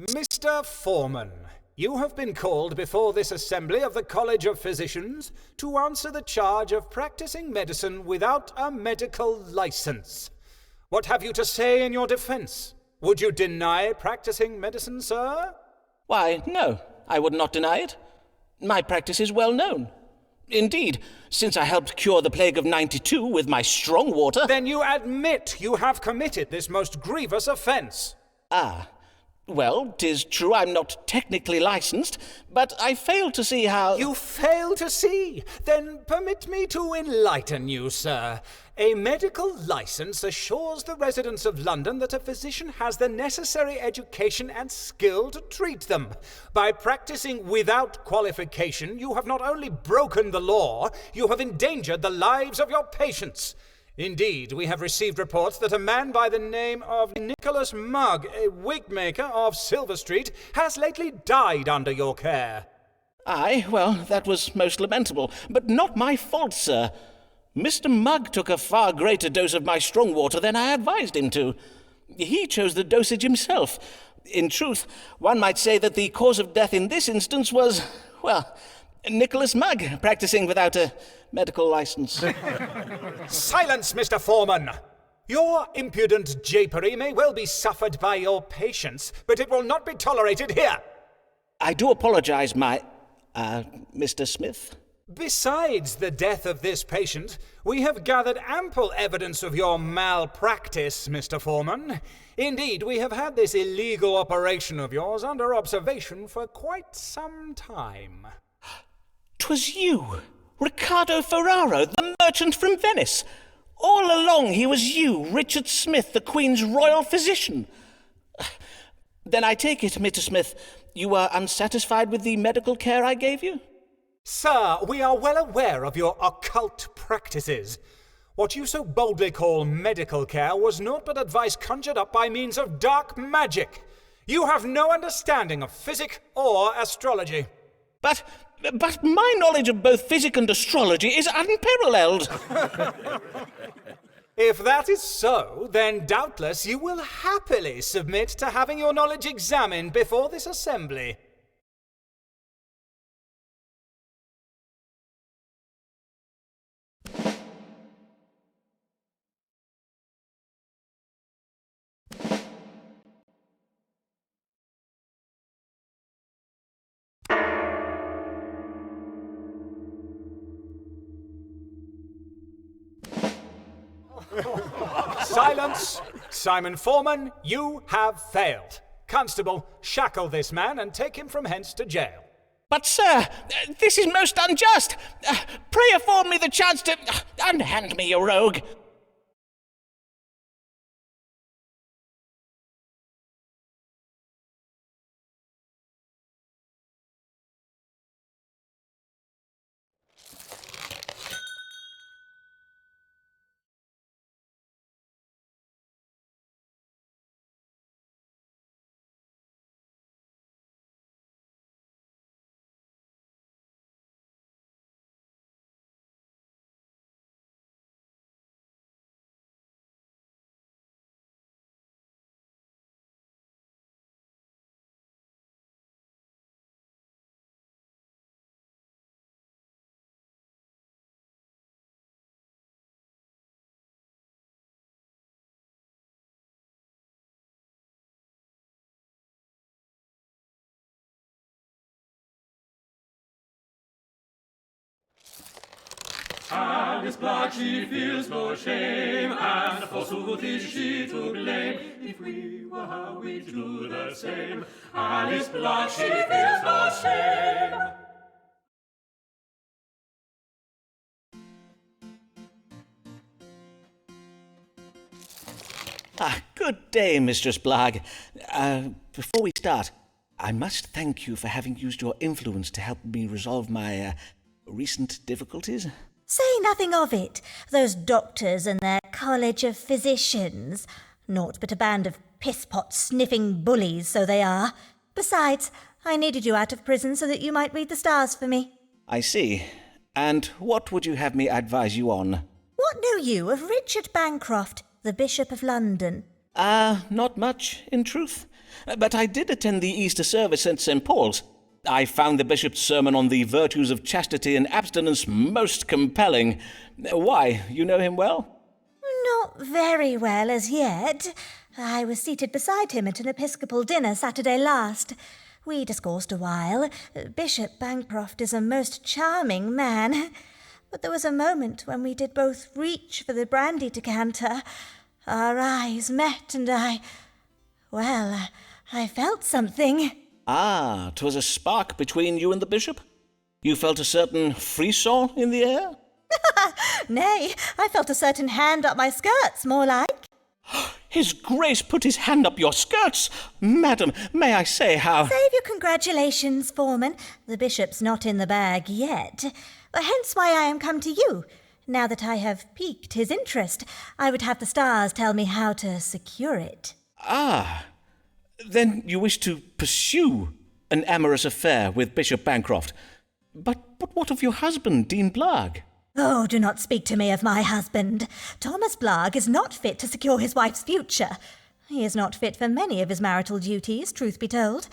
Mr. Foreman, you have been called before this assembly of the College of Physicians to answer the charge of practicing medicine without a medical license. What have you to say in your defense? Would you deny practicing medicine, sir? Why, no, I would not deny it. My practice is well known. Indeed, since I helped cure the plague of '92 with my strong water— Then you admit you have committed this most grievous offence. Well, 'tis true I'm not technically licensed, but I fail to see how— You fail to see? Then permit me to enlighten you, sir. A medical license assures the residents of London that a physician has the necessary education and skill to treat them. By practicing without qualification, you have not only broken the law, you have endangered the lives of your patients. Indeed, we have received reports that a man by the name of Nicholas Mugg, a wig-maker of Silver Street, has lately died under your care. Aye, well, that was most lamentable, but not my fault, sir. Mr. Mugg took a far greater dose of my strong water than I advised him to. He chose the dosage himself. In truth, one might say that the cause of death in this instance was, well, Nicholas Mugg practicing without a medical license. Silence, Mr. Foreman! Your impudent japery may well be suffered by your patients, but it will not be tolerated here. I do apologize, Mr. Smith. Besides the death of this patient, we have gathered ample evidence of your malpractice, Mr. Foreman. Indeed, we have had this illegal operation of yours under observation for quite some time. 'Twas you, Riccardo Ferraro, the merchant from Venice. All along he was you, Richard Smith, the Queen's royal physician. Then I take it, Mr. Smith, you were unsatisfied with the medical care I gave you? Sir, we are well aware of your occult practices. What you so boldly call medical care was naught but advice conjured up by means of dark magic. You have no understanding of physic or astrology. But my knowledge of both physic and astrology is unparalleled. If that is so, then doubtless you will happily submit to having your knowledge examined before this assembly. Silence! Simon Foreman, you have failed. Constable, shackle this man and take him from hence to jail. But, sir, this is most unjust. Pray afford me the chance to— unhand me, you rogue. Alice Black, she feels no shame, and forsooth is she to blame. If we were her, we'd do the same. Alice Black, she feels no shame. Good day, Mistress Blagg. Before we start, I must thank you for having used your influence to help me resolve my recent difficulties. Say nothing of it. Those doctors and their College of Physicians. Naught but a band of piss-pot sniffing bullies, so they are. Besides, I needed you out of prison so that you might read the stars for me. I see. And what would you have me advise you on? What know you of Richard Bancroft, the Bishop of London? Not much, in truth. But I did attend the Easter service at St. Paul's. I found the bishop's sermon on the virtues of chastity and abstinence most compelling. Why, you know him well? Not very well as yet. I was seated beside him at an episcopal dinner Saturday last. We discoursed a while. Bishop Bancroft is a most charming man. But there was a moment when we did both reach for the brandy decanter. Our eyes met and I felt something. Ah, 'twas a spark between you and the bishop? You felt a certain frisson in the air? Nay, I felt a certain hand up my skirts, more like. His Grace put his hand up your skirts! Madam, may I say how— Save your congratulations, Foreman. The bishop's not in the bag yet. Hence why I am come to you. Now that I have piqued his interest, I would have the stars tell me how to secure it. Ah, then you wish to pursue an amorous affair with Bishop Bancroft. But what of your husband, Dean Blagg? Oh, do not speak to me of my husband. Thomas Blagg is not fit to secure his wife's future. He is not fit for many of his marital duties, truth be told.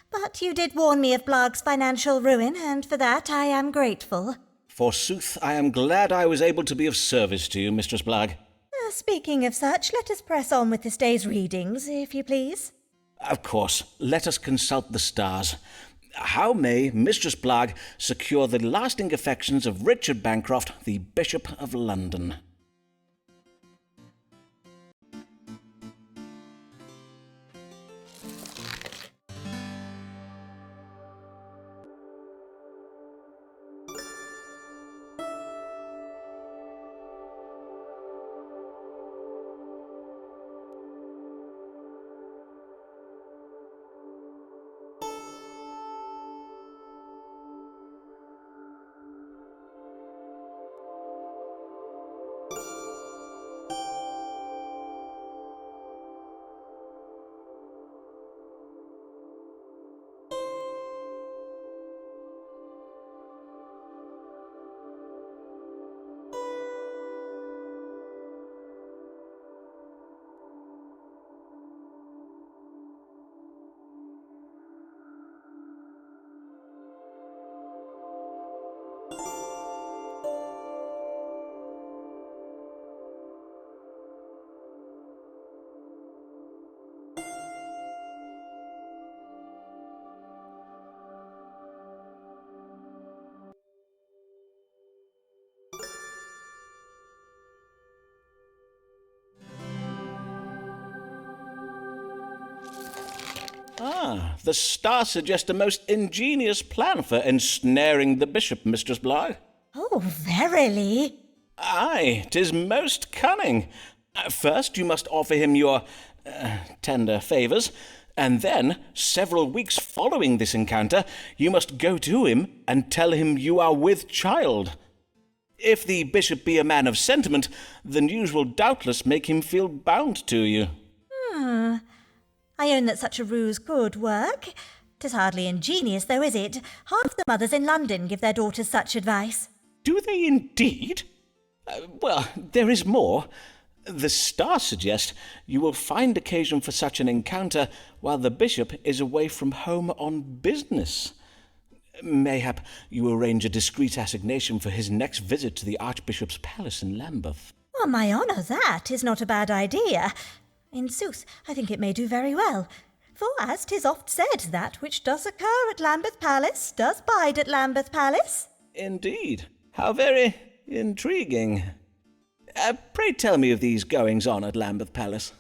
But you did warn me of Blagg's financial ruin, and for that I am grateful. Forsooth, I am glad I was able to be of service to you, Mistress Blagg. Speaking of such, let us press on with this day's readings, if you please. Of course, let us consult the stars. How may Mistress Blagg secure the lasting affections of Richard Bancroft, the Bishop of London? Ah, the stars suggest a most ingenious plan for ensnaring the bishop, Mistress Blagg. Oh, verily? Aye, 'tis most cunning. First you must offer him your tender favours, and then, several weeks following this encounter, you must go to him and tell him you are with child. If the bishop be a man of sentiment, the news will doubtless make him feel bound to you. I own that such a ruse could work. 'Tis hardly ingenious, though, is it? Half the mothers in London give their daughters such advice. Do they indeed? Well, there is more. The stars suggest you will find occasion for such an encounter while the bishop is away from home on business. Mayhap you arrange a discreet assignation for his next visit to the Archbishop's palace in Lambeth. On my honour, that is not a bad idea. In sooth, I think it may do very well. For as 'tis oft said, that which does occur at Lambeth Palace does bide at Lambeth Palace. Indeed. How very intriguing. Pray tell me of these goings-on at Lambeth Palace.